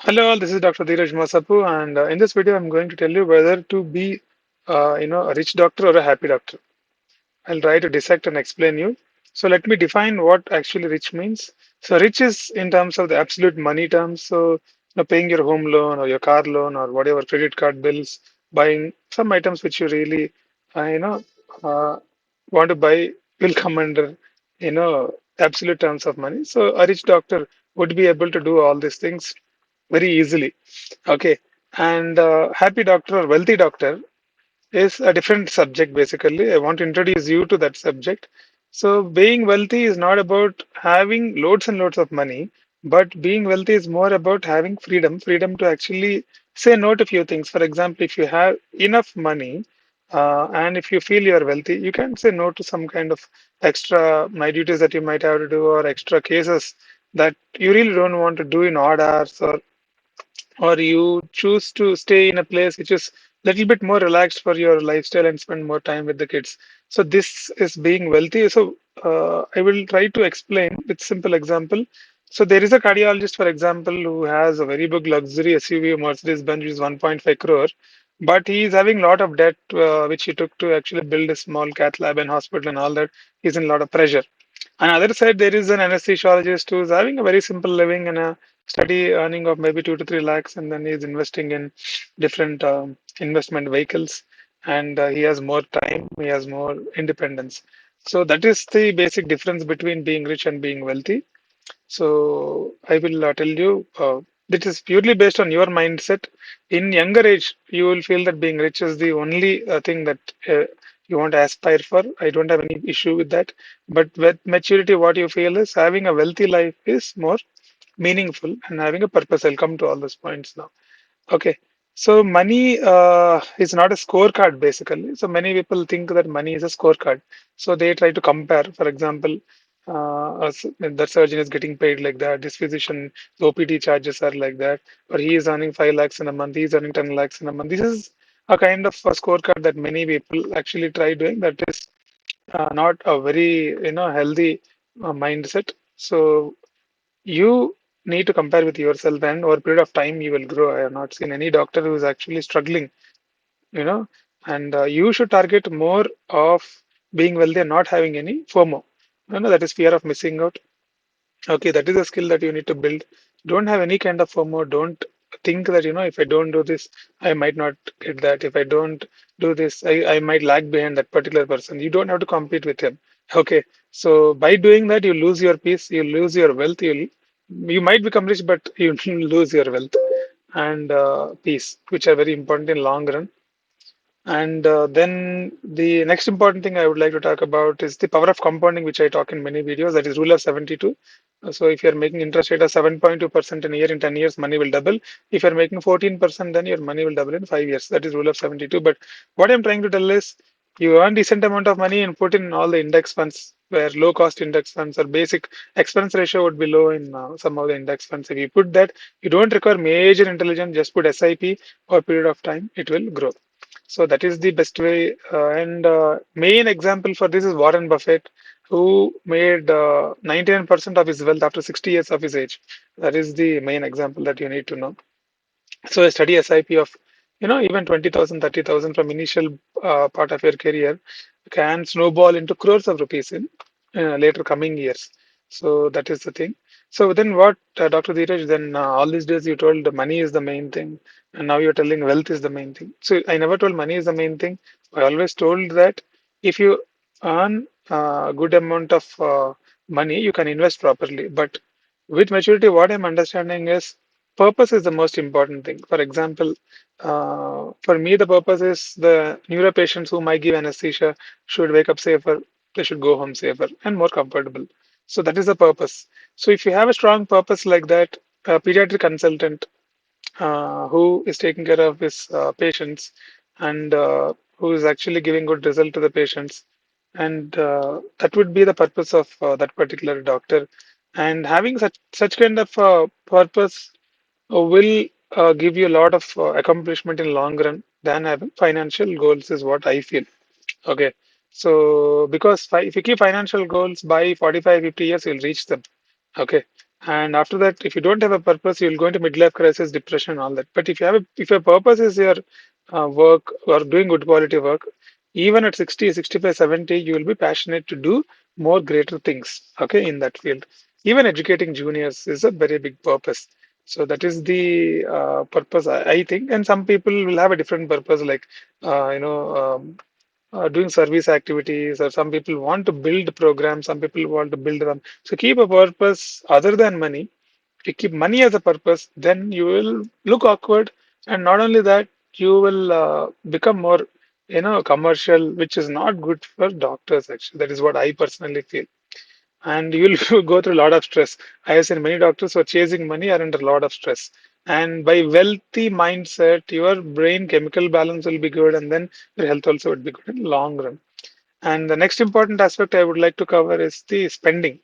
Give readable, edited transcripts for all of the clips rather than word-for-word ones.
Hello, all. This is Dr. Dheeraj Masapu, and in this video, I'm going to tell you whether to be, a rich doctor or a happy doctor. I'll try to dissect and explain you. So let me define what actually rich means. So rich is in terms of the absolute money terms. So paying your home loan or your car loan or whatever credit card bills, buying some items which you really, uh, you know, uh, want to buy will come under, absolute terms of money. So a rich doctor would be able to do all these things very easily. Okay, and happy doctor or wealthy doctor is a different subject basically. I want to introduce you to that subject. So, being wealthy is not about having loads and loads of money, but being wealthy is more about having freedom to actually say no to few things. For example, if you have enough money and if you feel you're wealthy, you can say no to some kind of extra night duties that you might have to do or extra cases that you really don't want to do in odd hours or you choose to stay in a place which is a little bit more relaxed for your lifestyle and spend more time with the kids. So this is being wealthy. So I will try to explain with simple example. So there is a cardiologist, for example, who has a very big luxury SUV Mercedes Benz, which is 1.5 crore, but he is having a lot of debt, which he took to actually build a small cath lab and hospital and all that. He's in a lot of pressure. On the other side, there is an anesthesiologist who is having a very simple living and a steady earning of maybe 2 to 3 lakhs, and then he's investing in different investment vehicles, and he has more time, he has more independence. So that is the basic difference between being rich and being wealthy. So I will tell you, this is purely based on your mindset. In younger age, you will feel that being rich is the only thing that you want to aspire for. I don't have any issue with that. But with maturity, what you feel is having a wealthy life is more meaningful and having a purpose. I'll come to all those points now. Okay. So money is not a scorecard basically. So many people think that money is a scorecard. So they try to compare. For example, that surgeon is getting paid like that. This physician, the OPT charges are like that. Or he is earning 5 lakhs in a month. He is earning 10 lakhs in a month. This is a kind of a scorecard that many people actually try doing. That is not a very healthy mindset. So you need to compare with yourself, and over a period of time you will grow. I have not seen any doctor who is actually struggling, you know, and you should target more of being wealthy and not having any FOMO. That is fear of missing out. Okay, that is a skill that you need to build. Don't have any kind of FOMO. Don't think that, if I don't do this, I might not get that. If I don't do this, I might lag behind that particular person. You don't have to compete with him. Okay, so by doing that, you lose your peace, you lose your wealth, you might become rich, but you lose your wealth and peace, which are very important in long run. And then the next important thing I would like to talk about is the power of compounding, which I talk in many videos. That is rule of 72. So if you're making interest rate of 7.2% in a year, in 10 years, money will double. If you're making 14%, then your money will double in 5 years. That is rule of 72. But what I'm trying to tell is you earn decent amount of money and put in all the index funds where low cost index funds or basic expense ratio would be low in some of the index funds. If you put that, you don't require major intelligence, just put SIP for a period of time, it will grow. So that is the best way. And main example for this is Warren Buffett, who made 99% of his wealth after 60 years of his age. That is the main example that you need to know. So a steady SIP of, even 20,000, 30,000 from initial part of your career can snowball into crores of rupees in later coming years. So that is the thing. So then what, Dr. Dheeraj, then all these days you told the money is the main thing, and now you're telling wealth is the main thing. So I never told money is the main thing. I always told that if you earn a good amount of money, you can invest properly. But with maturity, what I'm understanding is purpose is the most important thing. For example, for me, the purpose is the neuro patients whom I give anesthesia should wake up safer, they should go home safer and more comfortable. So that is the purpose. So if you have a strong purpose like that, a pediatric consultant who is taking care of his patients and who is actually giving good result to the patients, and that would be the purpose of that particular doctor. And having such kind of purpose will give you a lot of accomplishment in long run than having financial goals is what I feel. Okay. So because if you keep financial goals by 45, 50 years, you'll reach them. Okay. And after that, if you don't have a purpose, you'll go into midlife crisis, depression, all that. But if you have if your purpose is your work or doing good quality work, even at 60, 65, 70, you will be passionate to do more greater things, okay, in that field. Even educating juniors is a very big purpose. So that is the purpose, I think. And some people will have a different purpose, like, doing service activities, or some people want to build programs, some people want to build them. So keep a purpose other than money. If you keep money as a purpose, then you will look awkward, and not only that, you will become more, commercial, which is not good for doctors. Actually, that is what I personally feel. And you'll go through a lot of stress. I have seen many doctors who are chasing money are under a lot of stress. And by wealthy mindset, your brain chemical balance will be good, and then your health also would be good in long run. And the next important aspect I would like to cover is the spending.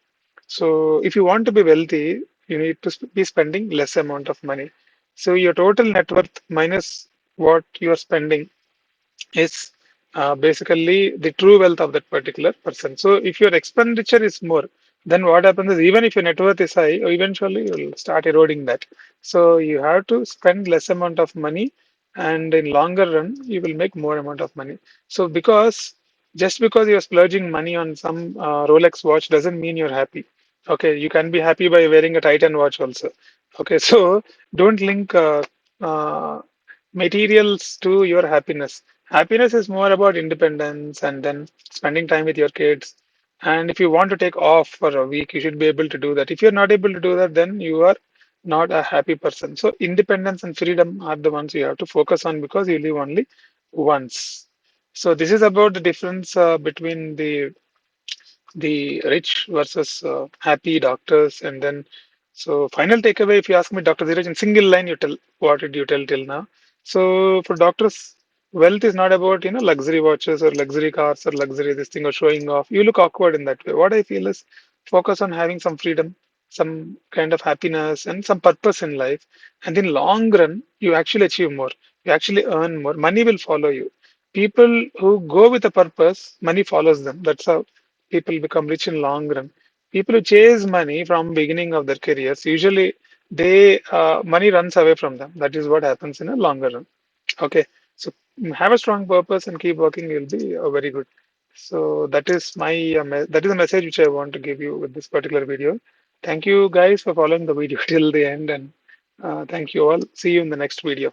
So if you want to be wealthy, you need to be spending less amount of money. So your total net worth minus what you are spending is basically the true wealth of that particular person. So if your expenditure is more, then what happens is, even if your net worth is high, eventually you will start eroding that. So you have to spend less amount of money, and in longer run, you will make more amount of money. So just because you're splurging money on some Rolex watch doesn't mean you're happy. Okay, you can be happy by wearing a Titan watch also. Okay, so don't link uh, materials to your happiness. Happiness is more about independence and then spending time with your kids. And if you want to take off for a week, you should be able to do that. If you're not able to do that, then you are not a happy person. So independence and freedom are the ones you have to focus on, because you live only once. So this is about the difference between the rich versus happy doctors. And then, so final takeaway, if you ask me, Dr. Dheeraj, in single line, you tell what did you tell till now? So for doctors, wealth is not about luxury watches or luxury cars or luxury this thing or showing off. You look awkward in that way. What I feel is focus on having some freedom, some kind of happiness, and some purpose in life. And in long run, you actually achieve more. You actually earn more. Money will follow you. People who go with a purpose, money follows them. That's how people become rich in long run. People who chase money from beginning of their careers, usually they money runs away from them. That is what happens in a longer run. Okay, so have a strong purpose and keep working. You'll be very good. So that is that is a message which I want to give you with this particular video. Thank you guys for following the video till the end, and thank you all. See you in the next video.